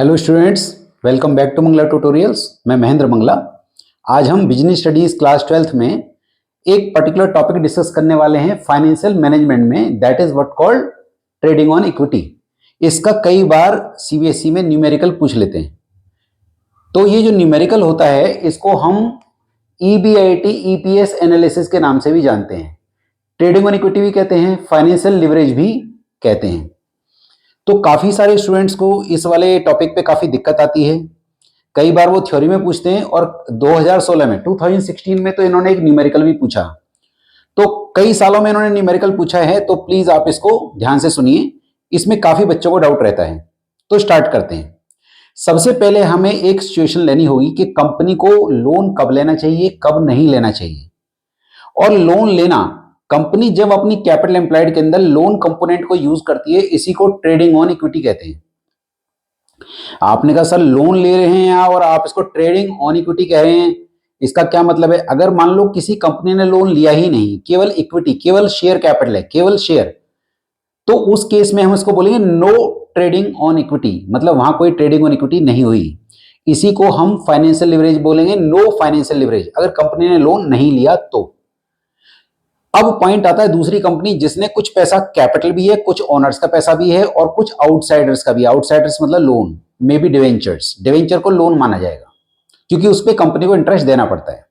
Hello students, welcome back to Mangla tutorials. मैं महेंद्र मंगला। आज हम बिजनेस स्टडीज क्लास 12th में एक पर्टिकुलर टॉपिक डिस्कस करने वाले हैं फाइनेंशियल मैनेजमेंट में, that is what called trading on equity. इसका कई बार सीबीएसई में न्यूमेरिकल पूछ लेते हैं। तो ये जो न्यूमेरिकल होता है इसको हम ईबीआईटी ईपीएस एनालिसिस के नाम से भी जानते हैं। ट्रेडिंग ऑन इक्विटी भी कहते हैं, फाइनेंशियल लिवरेज भी कहते हैं। तो काफ़ी सारे स्टूडेंट्स को इस वाले टॉपिक पे काफ़ी दिक्कत आती है। कई बार वो थ्योरी में पूछते हैं और 2016 में तो इन्होंने एक न्यूमेरिकल भी पूछा। तो कई सालों में इन्होंने न्यूमेरिकल पूछा है, तो प्लीज़ आप इसको ध्यान से सुनिए। इसमें काफ़ी बच्चों को डाउट रहता है। तो स्टार्ट करते हैं। सबसे पहले हमें एक सिचुएशन लेनी होगी कि कंपनी को लोन कब लेना चाहिए, कब नहीं लेना चाहिए। और लोन लेना, कंपनी जब अपनी कैपिटल एम्प्लॉयड के अंदर लोन कंपोनेंट को यूज करती है, इसी को ट्रेडिंग ऑन इक्विटी कहते हैं। आपने कहा सर लोन ले रहे हैं और आप इसको ट्रेडिंग ऑन इक्विटी कह रहे हैं, इसका क्या मतलब है? अगर मान लो किसी कंपनी ने लोन लिया ही नहीं, केवल इक्विटी, केवल शेयर कैपिटल है, केवल शेयर, तो उस केस में हम इसको बोलेंगे नो ट्रेडिंग ऑन इक्विटी, मतलब वहां कोई ट्रेडिंग ऑन इक्विटी नहीं हुई। इसी को हम फाइनेंशियल लिवरेज बोलेंगे, नो फाइनेंशियल लिवरेज, अगर कंपनी ने लोन नहीं लिया तो। अब पॉइंट आता है दूसरी कंपनी जिसने कुछ पैसा कैपिटल भी है, कुछ ओनर्स का पैसा भी है और कुछ आउटसाइडर्स का भी। आउटसाइडर्स मतलब loan, may be debentures. Debenture को लोन माना जाएगा क्योंकि उस पर कंपनी को इंटरेस्ट देना पड़ता है।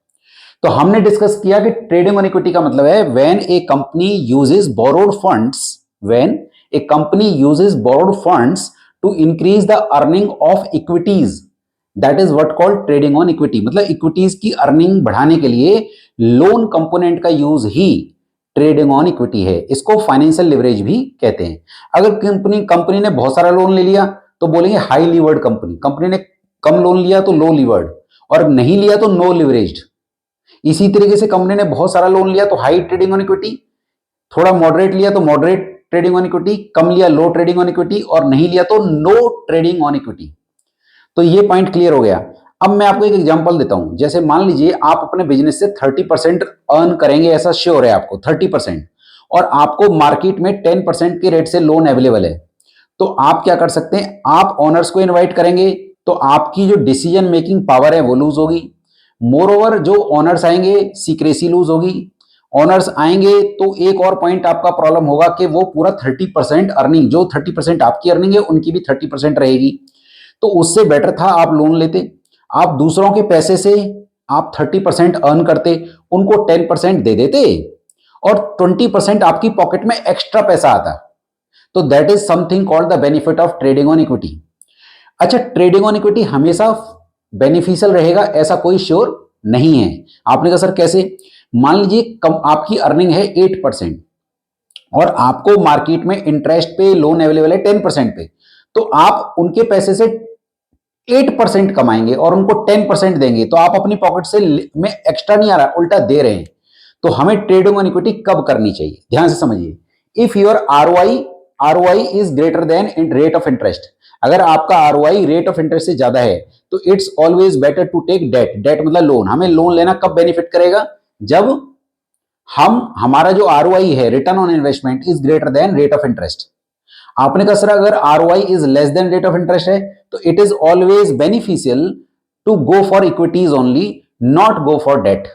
तो हमने डिस्कस किया कि ट्रेडिंग ऑन इक्विटी का मतलब है when a company uses borrowed funds, when a company uses borrowed funds to increase the earning of equities, that is what called trading on equity. मतलब इक्विटीज की अर्निंग बढ़ाने के लिए लोन कंपोनेंट का use ही ट्रेडिंग ऑन इक्विटी है। इसको financial leverage भी कहते हैं। अगर कंपनी ने बहुत सारा लोन ले लिया तो बोलेंगे हाई लीवर्ड कंपनी। कंपनी ने कम लोन लिया तो लो लीवर्ड, और नहीं लिया तो नो लिवरेज्ड। इसी तरीके से कंपनी ने बहुत सारा लोन लिया तो हाई ट्रेडिंग ऑन इक्विटी, थोड़ा मॉडरेट लिया तो मॉडरेट ट्रेडिंग ऑन इक्विटी, कम लिया लो ट्रेडिंग ऑन इक्विटी, और नहीं लिया तो नो ट्रेडिंग ऑन इक्विटी। तो ये पॉइंट क्लियर हो गया। अब मैं आपको एक एग्जांपल देता हूं। जैसे मान लीजिए आप अपने बिजनेस से 30% अर्न करेंगे, ऐसा श्योर है आपको 30%, और आपको मार्केट में 10% के रेट से लोन अवेलेबल है। तो आप क्या कर सकते हैं, आप ओनर्स को इनवाइट करेंगे तो आपकी जो डिसीजन मेकिंग पावर है वो लूज होगी। मोर ओवर जो ओनर्स आएंगे सीक्रेसी लूज होगी। ओनर्स आएंगे तो एक और पॉइंट आपका प्रॉब्लम होगा कि वो पूरा 30% अर्निंग, जो 30% आपकी अर्निंग है उनकी भी 30% रहेगी। तो उससे बेटर था आप लोन लेते, आप दूसरों के पैसे से आप 30% अर्न करते, उनको 10% दे देते और 20% आपकी पॉकेट में एक्स्ट्रा पैसा आता। तो that is something called the benefit of trading on equity. अच्छा, ट्रेडिंग ऑन इक्विटी हमेशा बेनिफिशियल रहेगा ऐसा कोई श्योर नहीं है। आपने कहा सर कैसे? मान लीजिए कम आपकी अर्निंग है 8% और आपको मार्केट में इंटरेस्ट पे लोन अवेलेबल है 10% पे, तो आप उनके पैसे से 8% कमाएंगे और उनको 10% देंगे, तो आप अपनी पॉकेट से में एक्स्ट्रा नहीं आ रहा, उल्टा दे रहे हैं। तो हमें ट्रेडिंग ऑन इक्विटी कब करनी चाहिए, ध्यान से समझिए। If your ROI is greater then in rate of interest, अगर आपका आरओआई रेट ऑफ इंटरेस्ट से ज्यादा है तो it's always better to take debt. Debt मतलब लोन। हमें लोन लेना कब बेनिफिट करेगा? जब हमारा जो आरओआई है, return on investment, is greater than rate of interest. आपने कहा सर अगर ROI is less than rate of interest है तो it is always beneficial to go for equities only, not go for debt.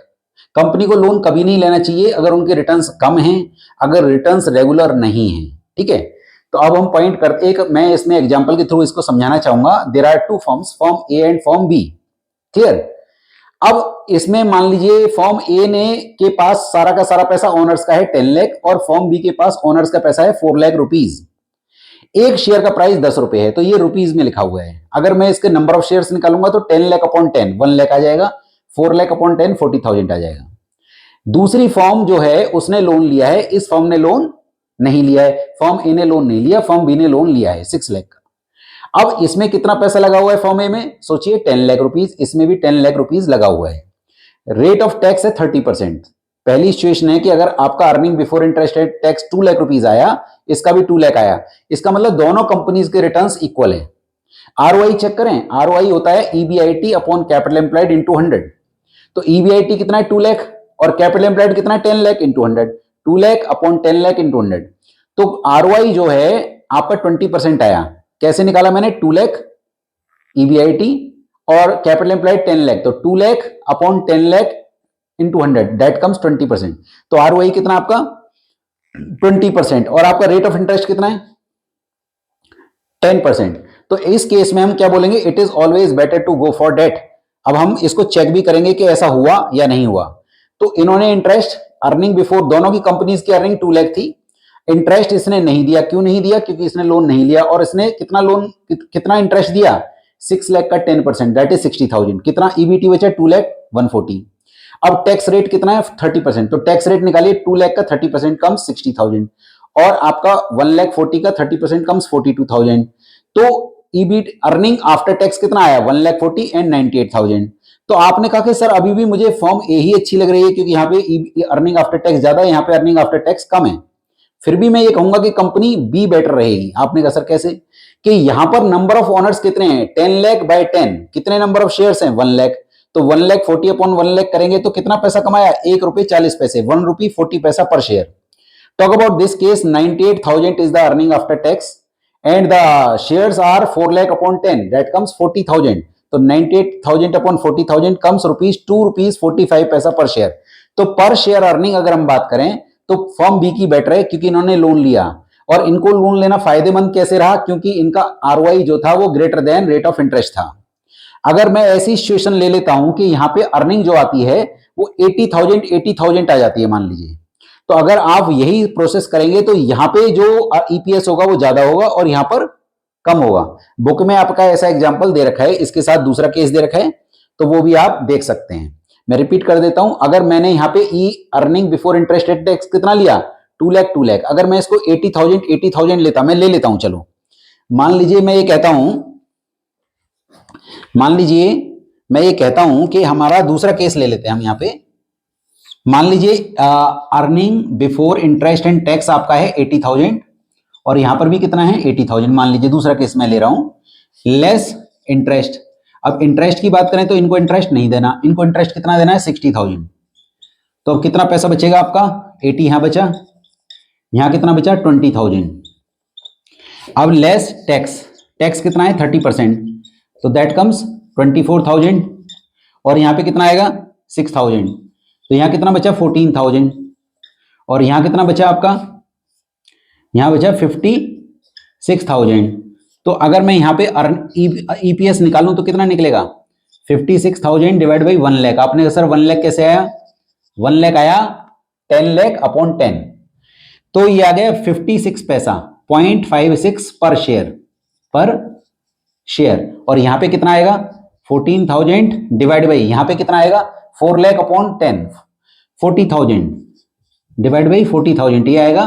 Company को loan कभी नहीं लेना चाहिए अगर उनके रिटर्न्स कम हैं, अगर रिटर्न्स रेगुलर नहीं हैं। ठीक है, तो अब हम पॉइंट करते, एक मैं इसमें एग्जांपल के थ्रू इसको समझाना चाहूंगा। There are two firms, firm A and firm B. Clear? अब इसमें मान लीजिए फर्म ए ने के पास सारा का सारा पैसा ओनर्स का है 10 लाख और फर्म बी के पास ओनर्स का पैसा है 4 लाख रुपीज। एक शेयर का प्राइस 10 रुपए है, तो ये रुपीज में लिखा हुआ है। अगर मैं इसके नंबर ऑफ शेयर्स निकालूंगा तो 10 लाख अपॉन 10 1 लाख आ जाएगा, 4 लाख अपॉन 10 40,000 आ जाएगा। दूसरी फर्म जो है उसने लोन लिया है, इस फर्म ने लोन नहीं लिया है, फर्म ए ने लोन नहीं लिया, फर्म बी ने लोन लिया है 6 लाख का। अब इसमें कितना पैसा लगा हुआ है फर्म ए में? सोचिए 10 लाख रुपीज, इसमें भी 10 लाख रुपीज लगा हुआ है। रेट ऑफ टैक्स है 30%। पहली सिचुएशन है कि अगर आपका earning before interest tax 2 lakh rupees आया, इसका भी 2 लाख आया, इसका मतलब दोनों कंपनीज के रिटर्न्स इक्वल है। आरओआई चेक करें, आरओआई होता है EBIT upon capital employed into 100। तो ईबीआईटी कितना है 2 लाख और कैपिटल एम्प्लॉयड कितना है 10 lakh into 100, 2 lakh upon 10 lakh into 100। तो आरओआई जो है आपका 20% आया। कैसे निकाला मैंने? 2 लाख EBIT, और कैपिटल एम्प्लॉयड 10 लाख, तो 2 lakh upon 10 lakh into 100 that comes 20%। तो ROI कितना आपका 20%, और आपका रेट ऑफ इंटरेस्ट कितना है 10%। तो इस केस में हम क्या बोलेंगे, it is always better to go for debt. अब हम इसको चेक भी करेंगे कि ऐसा हुआ या नहीं हुआ। तो इन्होंने इंटरेस्ट अर्निंग बिफोर, दोनों की कंपनीज की अर्निंग 2 लाख थी, इंटरेस्ट इसने नहीं दिया। क्यों नहीं दिया? क्योंकि इसने लोन नहीं लिया। और इसने कितना लोन, कितना इंटरेस्ट दिया 6 लाख का 10%, दैट इज 60,000। कितना EBT बचा 2 लाख 140। अब टैक्स रेट कितना है 30%, तो टैक्स रेट निकालिए 2 लाख का 30% कम्स 60,000, और आपका 1 लाख 40 का 30% कम्स 42,000। तो EBIT अर्निंग आफ्टर टैक्स कितना आया 1 लाख 40 एंड 98,000। तो आपने कहा कि सर अभी भी मुझे फॉर्म ए ही अच्छी लग रही है क्योंकि यहाँ पे अर्निंग आफ्टर टैक्स ज्यादा है, यहाँ पे अर्निंग आफ्टर टैक्स कम है। फिर भी मैं ये कहूंगा कि कंपनी बी बेटर रहेगी। आपने कहा सर कैसे? कि यहां पर नंबर ऑफ ओनर्स कितने हैं 10 लाख बाय 10, कितने नंबर ऑफ शेयर्स हैं 1 लाख, तो 1 लाख 40 अपॉन 1 लाख करेंगे तो कितना पैसा कमाया 1 रुपये 40 पैसे, 1 रुपी 40 पैसा पर share. Talk about this case, 98,000 is the earning after tax and the shares are 4 lakh upon 10, that comes 40,000. तो 98,000 upon 40,000 comes rupees 2 rupees 45 पैसा पर शेयर। तो पर शेयर अर्निंग अगर हम बात करें तो फर्म बी की बेटर है क्योंकि इन्होंने लोन लिया, और इनको लोन लेना फायदेमंद कैसे रहा? क्योंकि इनका ROI जो था वो greater than rate of interest था। अगर मैं ऐसी सिचुएशन ले लेता हूं कि यहां पे अर्निंग जो आती है वो 80,000 आ जाती है मान लीजिए, तो अगर आप यही प्रोसेस करेंगे तो यहां पे जो EPS होगा वो ज्यादा होगा और यहां पर कम होगा। बुक में आपका ऐसा एग्जांपल दे रखा है, इसके साथ दूसरा केस दे रखा है, तो वो भी आप देख सकते हैं। मैं रिपीट कर देता हूं, अगर मैंने यहां पे earning before interest and tax कितना लिया 2 लाख, अगर मैं इसको 80,000 लेता, मैं ले लेता हूं, चलो मान लीजिए मैं ये कहता हूं कि हमारा दूसरा केस ले लेते हैं हम यहां पे। मान लीजिए earning before interest and tax आपका है 80,000 और यहां पर भी कितना है 80,000। मान लीजिए दूसरा केस मैं ले रहा हूं, लेस इंटरेस्ट। अब इंटरेस्ट की बात करें तो इनको इंटरेस्ट नहीं देना, इनको इंटरेस्ट कितना देना है 60,000। तो अब कितना पैसा बचेगा आपका 80 यहां बचा, यहां कितना बचा 20,000। अब लेस टैक्स, टैक्स कितना है 30%, तो दैट कम्स 24,000, और यहां पे कितना आएगा 6,000, तो यहां कितना बचा 14,000, और यहां कितना बचा आपका, यहां बचा 56,000। तो अगर मैं यहां पे EPS निकालूं तो कितना निकलेगा 56,000 डिवाइड बाई 1 लाख। आपने कहा सर 1 लाख कैसे आया, 1 लाख आया 10 लाख अपॉन 10, तो ये आ गया 56 पैसा 0.56 पर शेयर, और यहां पे कितना आएगा 14,000 डिवाइड बाई, यहां पे कितना आएगा 4 लाख अपॉन 10, 40,000 डिवाइड बाई 40,000, ये आएगा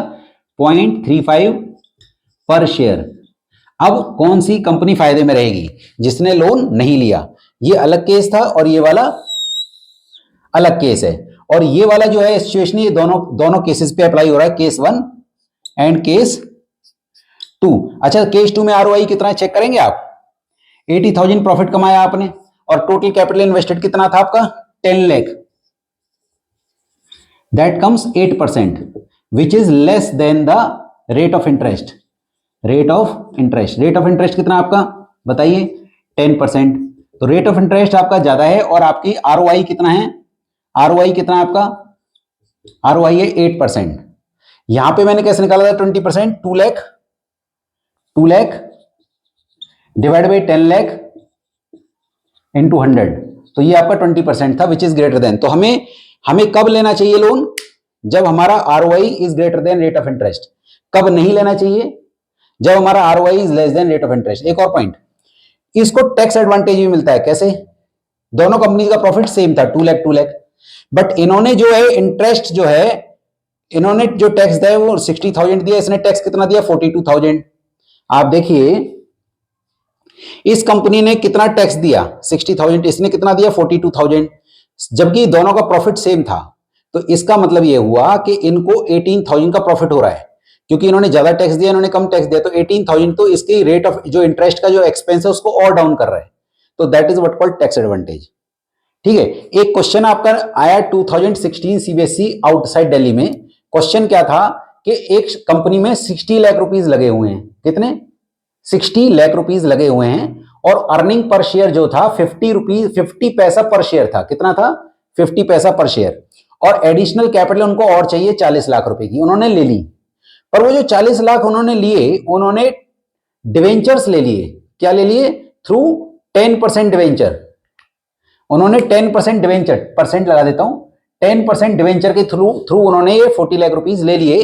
0.35 पर शेयर। अब कौन सी कंपनी फायदे में रहेगी? जिसने लोन नहीं लिया। ये अलग केस था और ये वाला अलग केस है, और ये वाला जो है सिचुएशन ये दोनों केसेस पे अप्लाई हो रहा है, केस 1 एंड केस 2। अच्छा, केस 2 में ROI कितना चेक करेंगे आप? 80,000 प्रॉफिट कमाया आपने और टोटल कैपिटल इन्वेस्टेड कितना था आपका 10 lakh, that comes 8%, which is less then the rate of interest. Rate of interest कितना आपका बताइए 10%, तो रेट ऑफ इंटरेस्ट आपका ज्यादा है और आपकी ROI कितना है, ROI कितना है आपका, ROI है 8%। यहां पे मैंने कैसे निकाला था 20%, 2 lakh divide by 10 lakh into 100, तो ये आपका 20% था विच इज ग्रेटर देन। तो हमें कब लेना चाहिए लोन? जब हमारा ROI is greater than rate of interest. कब नहीं लेना चाहिए? जब हमारा ROI is less than rate of interest. एक और पॉइंट, इसको टैक्स एडवांटेज भी मिलता है। कैसे? दोनों कंपनी का प्रॉफिट सेम था 2 लाख, बट इन्होंने जो है इंटरेस्ट जो है, इन्होंने जो टैक्स दिया वो 60,000 दिया, इसने टैक्स कितना दिया 42,000। आप देखिए इस कंपनी ने कितना टैक्स दिया 60,000, इसने कितना दिया 42,000, जबकि दोनों का प्रॉफिट सेम था। तो इसका मतलब यह हुआ कि इनको 18,000 का प्रॉफिट हो रहा है, क्योंकि इन्होंने ज्यादा टैक्स दिया, इन्होंने कम टैक्स दिया, तो 18,000 तो इसकी रेट ऑफ जो इंटरेस्ट का जो एक्सपेंस है उसको और डाउन कर रहा है। तो that is what called tax advantage. ठीक है, एक क्वेश्चन आपका आया 2016 CBSE आउटसाइड दिल्ली में। क्वेश्चन क्या था कि एक कंपनी में 60 लाख रुपीज लगे हुए हैं। कितने? 60 लाख रुपीज लगे हुए हैं, और अर्निंग पर शेयर जो था 50 पैसा पर शेयर था। कितना था? 50 पैसा पर शेयर। और एडिशनल कैपिटल उनको और चाहिए 40 लाख रुपए की, उन्होंने ले ली। पर वो जो 40 लाख उन्होंने लिए, उन्होंने डिवेंचर्स ले लिए। क्या ले लिए? Through 10% debenture. उन्होंने 10% डिवेंचर, परसेंट लगा देता हूं, 10% डिवेंचर के थ्रू उन्होंने ये 40 लाख रुपीज ले लिए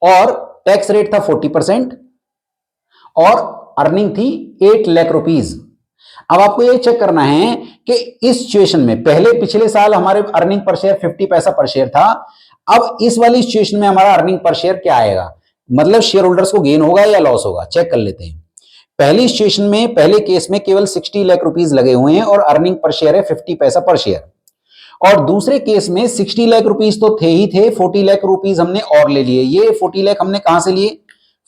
और टैक्स रेट था 40% और अर्निंग थी 8 लाख रुपीज। अब आपको ये चेक करना है कि इस सिचुएशन में, पहले पिछले साल हमारे अर्निंग पर शेयर 50 पैसा पर शेयर था, अब इस वाली सिचुएशन में हमारा अर्निंग पर शेयर क्या आएगा, मतलब शेयर होल्डर्स को गेन होगा या लॉस होगा, चेक कर लेते हैं। पहली सिचुएशन में, पहले केस में केवल 60 लाख रुपीज लगे हुए हैं और अर्निंग पर शेयर है 50 पैसा पर शेयर। और दूसरे केस में 60 लाख रुपीज तो थे ही थे, 40 लाख रुपीज हमने और ले लिए। ये 40 लाख हमने कहां से लिए?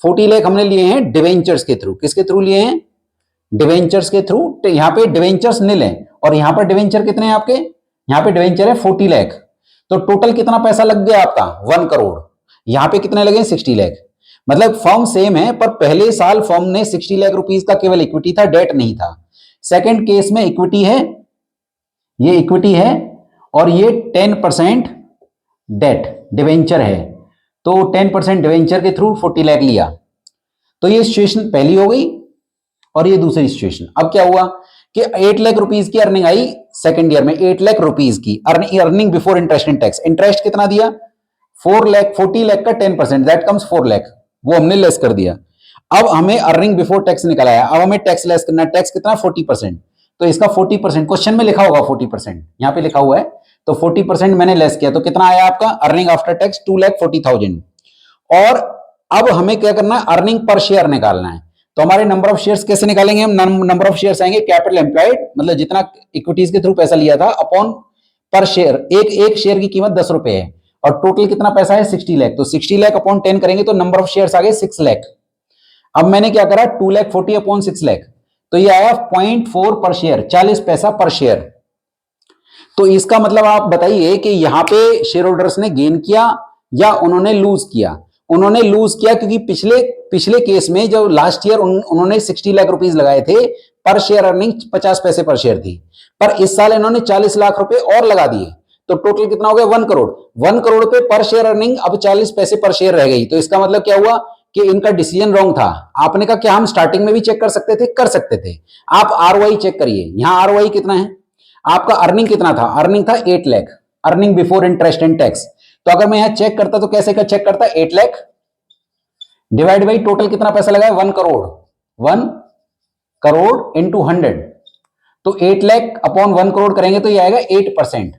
40 लाख हमने लिए हैं डिवेंचर्स के थ्रू। किसके थ्रू लिए हैं? डिवेंचर्स के थ्रू। तो यहां पे डिवेंचर्स नील है और यहां पर डिवेंचर कितने हैं आपके? यहां पे डिवेंचर है 40 लाख। तो टोटल कितना पैसा लग गया आपका? 1 करोड़। यहां पे कितने लगे? 60 लाख। मतलब फर्म सेम है, पर पहले साल फर्म ने 60 लाख रुपीज का केवल इक्विटी था, डेट नहीं था। सेकंड केस में इक्विटी है, ये इक्विटी है और ये 10% डेट डिवेंचर है। तो 10% डिवेंचर के थ्रू 40 लाख लिया। तो ये सिचुएशन पहली हो गई और ये दूसरी सिचुएशन। अब क्या हुआ कि 8 लाख रुपीज की अर्निंग आई सेकंड ईयर में, 8 लाख रुपीज की earning before interest and tax. Interest कितना दिया? 4 लाख, 40 लाख का 10%, दैट कम्स 4 लाख, वो हमने लेस कर दिया। अब हमें अर्निंग बिफोर टैक्स निकला है, अब हमें टैक्स लेस करना है। टैक्स कितना? 40%। तो इसका 40%, क्वेश्चन में लिखा होगा 40%, यहां पे लिखा हुआ है, तो 40% मैंने लेस किया। तो कितना आया आपका अर्निंग आफ्टर टैक्स? 2,40,000। और अब हमें क्या करना है? अर्निंग पर शेयर निकालना है। तो हमारे नंबर ऑफ शेयर्स कैसे निकालेंगे हम? नंबर ऑफ शेयर्स आएंगे कैपिटल एम्प्लॉयड, मतलब जितना इक्विटीज के थ्रू पैसा लिया था, अपॉन पर शेयर। एक शेयर की कीमत 10 रुपए है और टोटल कितना पैसा है? 60 लाख। तो 60 लाख अपॉन 10 करेंगे तो नंबर ऑफ शेयर्स आ गए 6 लाख। अब मैंने क्या करा? 2,40,000 अपॉन 6 लाख, तो ये आया 0.4 पर शेयर, 40 पैसा पर शेयर। तो इसका मतलब आप बताइए कि यहां पे शेयर होल्डर्स ने गेन किया या उन्होंने लूज किया? उन्होंने लूज किया, क्योंकि पिछले केस में जो लास्ट ईयर उन्होंने 60 लाख रुपीज लगाए थे, पर शेयर अर्निंग 50 पैसे पर शेयर थी, पर इस साल इन्होंने 40 लाख रुपए और लगा दिए, तो टोटल कितना हो गया? 1 करोड़। 1 करोड़ पे पर शेयर अर्निंग अब 40 पैसे पर शेयर रह गई। तो इसका मतलब क्या हुआ कि इनका डिसीजन रॉन्ग था। आपने कहा क्या हम स्टार्टिंग में भी चेक कर सकते थे? कर सकते थे। आप आरओआई चेक करिए, यहां आरओआई कितना है आपका? अर्निंग कितना था? अर्निंग था 8 lakh, earning before interest and tax. तो अगर मैं यहां चेक करता तो कैसे का चेक करता? 8 लाख डिवाइड बाई टोटल कितना पैसा लगा है? 1 करोड़। 1 करोड़ इंटू 100, तो 8 लाख अपॉन 1 करोड़ करेंगे तो ये आएगा 8%,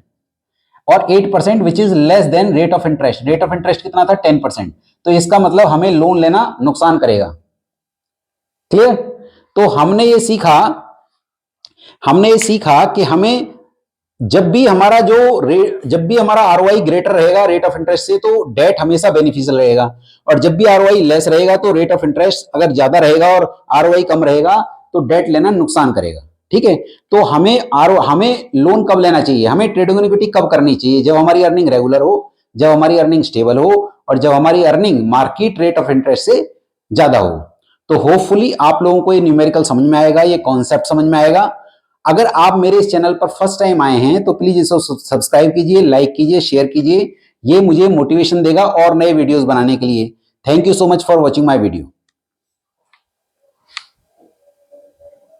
और 8% which is less than rate of interest. Rate of interest कितना था? 10%। तो इसका मतलब हमें लोन लेना नुकसान करेगा। क्लियर? तो हमने ये सीखा कि हमें जब भी हमारा आरओआई ग्रेटर रहेगा रेट ऑफ इंटरेस्ट से, तो डेट हमेशा बेनिफिशियल रहेगा, और जब भी आरओआई लेस रहेगा तो रेट ऑफ इंटरेस्ट अगर ज्यादा रहेगा और आरओआई कम रहेगा तो डेट लेना नुकसान करेगा। ठीक है? तो हमें लोन कब लेना चाहिए? हमें ट्रेडिंग इक्विटी कब करनी चाहिए? जब हमारी अर्निंग रेगुलर हो, जब हमारी अर्निंग स्टेबल हो, और जब हमारी earning market rate of interest से ज्यादा हो। तो होपफुली आप लोगों को ये न्यूमेरिकल समझ में आएगा, ये कॉन्सेप्ट समझ में आएगा। अगर आप मेरे इस चैनल पर फर्स्ट टाइम आए हैं तो प्लीज इसको सब्सक्राइब कीजिए, लाइक कीजिए, शेयर कीजिए। ये मुझे मोटिवेशन देगा और नए वीडियोस बनाने के लिए। Thank you so much for watching my video.